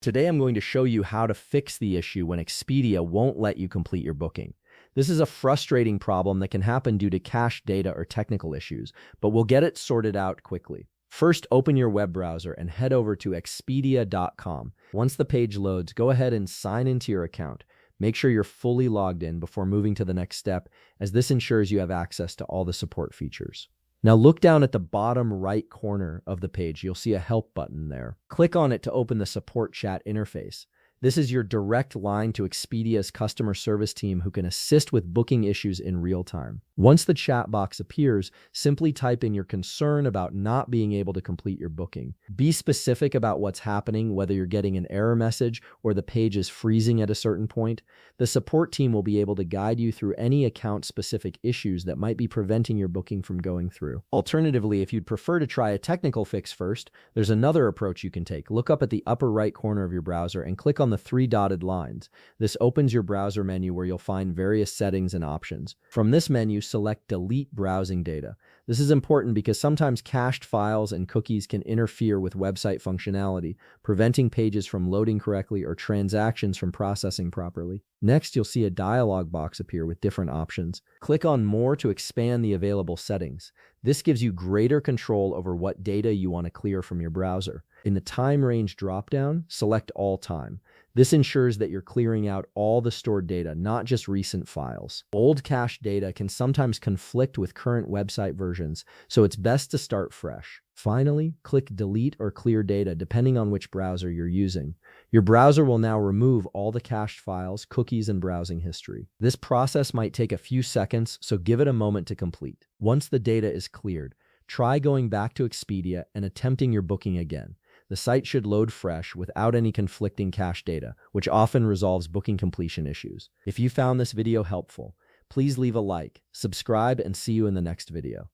Today I'm going to show you how to fix the issue when Expedia won't let you complete your booking. This is a frustrating problem that can happen due to cached data or technical issues, but we'll get it sorted out quickly. First, open your web browser and head over to expedia.com. Once the page loads, go ahead and sign into your account. Make sure you're fully logged in before moving to the next step, as this ensures you have access to all the support features. Now look down at the bottom right corner of the page. You'll see a help button there. Click on it to open the support chat interface. This is your direct line to Expedia's customer service team who can assist with booking issues in real time. Once the chat box appears, simply type in your concern about not being able to complete your booking. Be specific about what's happening, whether you're getting an error message or the page is freezing at a certain point. The support team will be able to guide you through any account-specific issues that might be preventing your booking from going through. Alternatively, if you'd prefer to try a technical fix first, there's another approach you can take. Look up at the upper right corner of your browser and click on the three dotted lines. This opens your browser menu where you'll find various settings and options. From this menu, select Delete Browsing Data. This is important because sometimes cached files and cookies can interfere with website functionality, preventing pages from loading correctly or transactions from processing properly. Next, you'll see a dialog box appear with different options. Click on More to expand the available settings. This gives you greater control over what data you want to clear from your browser. In the time range dropdown, select All Time. This ensures that you're clearing out all the stored data, not just recent files. Old cached data can sometimes conflict with current website versions, so it's best to start fresh. Finally, click Delete or Clear Data depending on which browser you're using. Your browser will now remove all the cached files, cookies, and browsing history. This process might take a few seconds, so give it a moment to complete. Once the data is cleared, try going back to Expedia and attempting your booking again. The site should load fresh without any conflicting cache data, which often resolves booking completion issues. If you found this video helpful, please leave a like, subscribe, and see you in the next video.